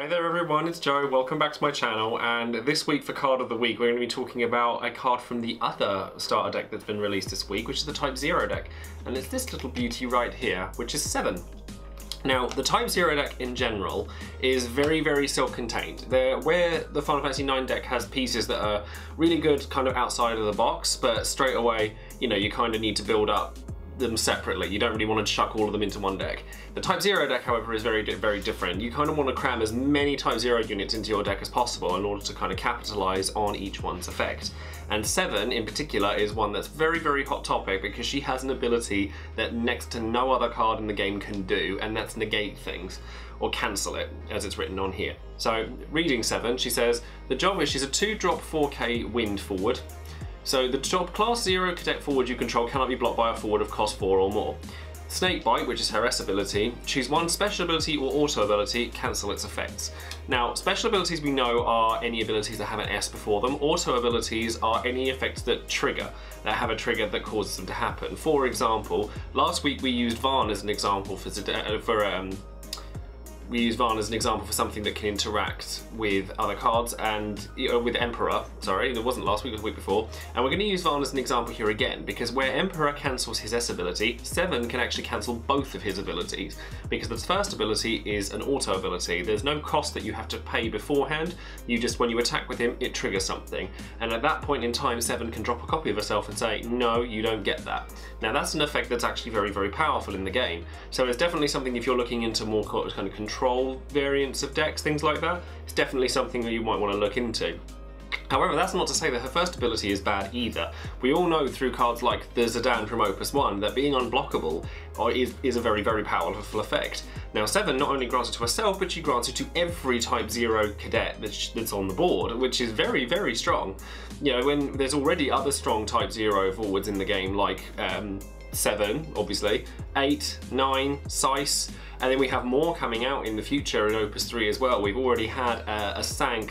Hi there everyone, it's Joe, welcome back to my channel, and this week for card of the week we're going to be talking about a card from the other starter deck that's been released this week, which is the Type-0 deck, and it's this little beauty right here, which is 7. Now, the Type-0 deck in general is very self-contained. Where the Final Fantasy 9 deck has pieces that are really good kind of outside of the box, but straight away, you know, you kind of need to build up them separately. You don't really want to chuck all of them into one deck. The Type-0 deck, however, is very different. You kind of want to cram as many Type-0 units into your deck as possible in order to kind of capitalize on each one's effect. And 7 in particular is one that's very hot topic because she has an ability that next to no other card in the game can do, and that's negate things, or cancel it, as it's written on here. So, reading 7, she says, the job is she's a 2-drop 4k wind forward. So the top class 0 cadet forward you control cannot be blocked by a forward of cost 4 or more. Snake Bite, which is her S ability, choose one special ability or auto ability, cancel its effects. Now, special abilities we know are any abilities that have an S before them. Auto abilities are any effects that have a trigger that causes them to happen. For example, last week we used Varn as an example for something that can interact with other cards and with Emperor. Sorry, it wasn't last week, it was the week before. And we're going to use Varn as an example here again, because where Emperor cancels his S ability, 7 can actually cancel both of his abilities, because the first ability is an auto ability. There's no cost that you have to pay beforehand. You just, when you attack with him, it triggers something. And at that point in time, 7 can drop a copy of herself and say, no, you don't get that. Now that's an effect that's actually very powerful in the game. So it's definitely something, if you're looking into more kind of control variants of decks, things like that, it's definitely something that you might want to look into. However, that's not to say that her first ability is bad either. We all know through cards like the Zidane from Opus 1 that being unblockable is a very powerful effect. Now 7 not only grants it to herself, but she grants it to every Type-0 cadet that's on the board, which is very strong. You know, when there's already other strong Type-0 forwards in the game, like 7, obviously, 8, 9, Sice, and then we have more coming out in the future in Opus 3 as well. We've already had a Sank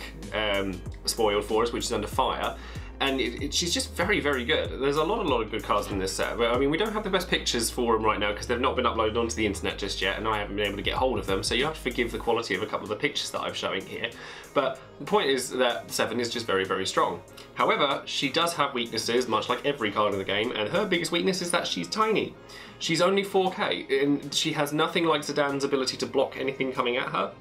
spoiled for us, which is under fire, and she's just very good. There's a lot of good cards in this set, but I mean, we don't have the best pictures for them right now because they've not been uploaded onto the internet just yet, and I haven't been able to get hold of them, so you have to forgive the quality of a couple of the pictures that I'm showing here. But the point is that 7 is just very strong. However, she does have weaknesses, much like every card in the game, and her biggest weakness is that she's tiny. She's only 4k, and she has nothing like Zidane's ability to block anything coming at her.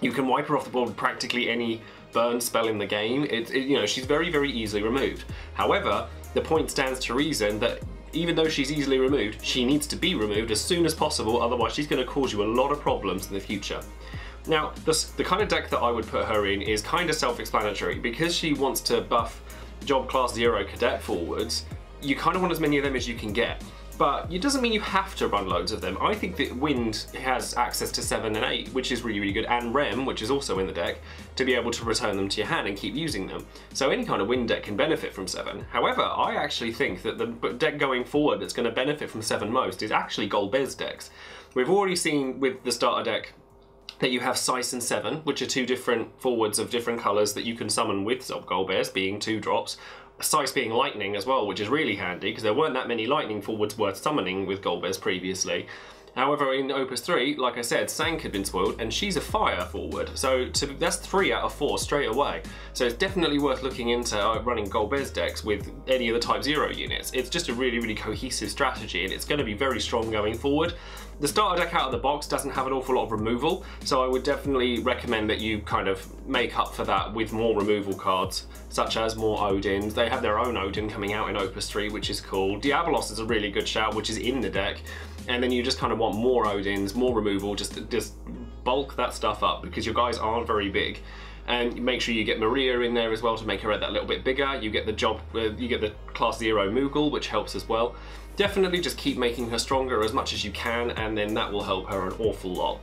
You can wipe her off the board with practically any burn spell in the game. You know, she's very easily removed. However, the point stands to reason that even though she's easily removed, she needs to be removed as soon as possible, otherwise she's going to cause you a lot of problems in the future. Now, the kind of deck that I would put her in is kind of self-explanatory. Because she wants to buff Job Class 0 cadet forwards, you kind of want as many of them as you can get. But it doesn't mean you have to run loads of them. I think that Wind has access to 7 and 8, which is really good, and Rem, which is also in the deck, to be able to return them to your hand and keep using them. So any kind of Wind deck can benefit from 7. However, I actually think that the deck going forward that's going to benefit from 7 most is actually Golbez decks. We've already seen with the starter deck that you have Sice and 7, which are 2 different forwards of different colours that you can summon with Golbez, being 2 drops. Sice being lightning as well, which is really handy because there weren't that many lightning forwards worth summoning with Golbez previously. However, in Opus 3, like I said, Sank had been spoiled and she's a fire forward, so that's 3 out of 4 straight away. So it's definitely worth looking into running Golbez decks with any of the Type-0 units. It's just a really cohesive strategy, and it's going to be very strong going forward. The starter deck out of the box doesn't have an awful lot of removal, so I would definitely recommend that you kind of make up for that with more removal cards, such as more Odins. They have their own Odin coming out in Opus 3, which is cool. Diabolos is a really good shout, which is in the deck, and then you just kind of want more Odins, more removal, just bulk that stuff up because your guys aren't very big. And make sure you get Maria in there as well to make her that little bit bigger. You get the Class 0 Moogle, which helps as well. Definitely just keep making her stronger as much as you can, and then that will help her an awful lot.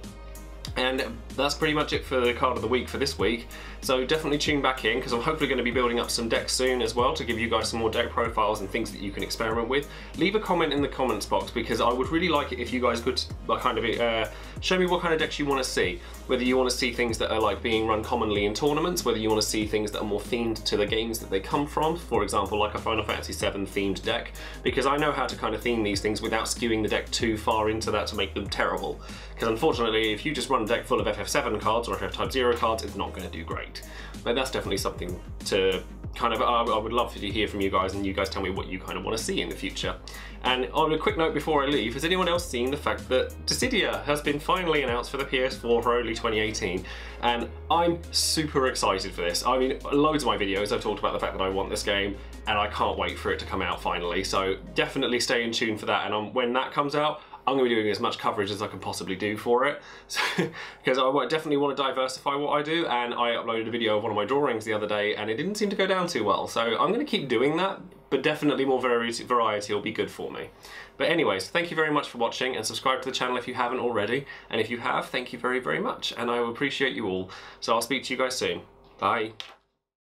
And that's pretty much it for the card of the week for this week. So definitely tune back in, because I'm hopefully going to be building up some decks soon as well to give you guys some more deck profiles and things that you can experiment with. Leave a comment in the comments box, because I would really like it if you guys could kind of show me what kind of decks you want to see. Whether you want to see things that are like being run commonly in tournaments, whether you want to see things that are more themed to the games that they come from, for example like a Final Fantasy 7 themed deck, because I know how to kind of theme these things without skewing the deck too far into that to make them terrible. Because unfortunately if you just run run a deck full of FF7 cards or FF Type-0 cards, it's not going to do great. But that's definitely something to kind of, I would love to hear from you guys, and you guys tell me what you kind of want to see in the future. And on a quick note before I leave, has anyone else seen the fact that Dissidia has been finally announced for the PS4 for early 2018? And I'm super excited for this. I mean, loads of my videos I've talked about the fact that I want this game, and I can't wait for it to come out finally. So definitely stay in tune for that, and when that comes out, I'm going to be doing as much coverage as I can possibly do for it, because I definitely want to diversify what I do, and I uploaded a video of one of my drawings the other day and it didn't seem to go down too well, so I'm going to keep doing that, but definitely more variety will be good for me. But anyways, thank you very much for watching, and subscribe to the channel if you haven't already, and if you have, thank you very, very much, and I will appreciate you all. So I'll speak to you guys soon. Bye.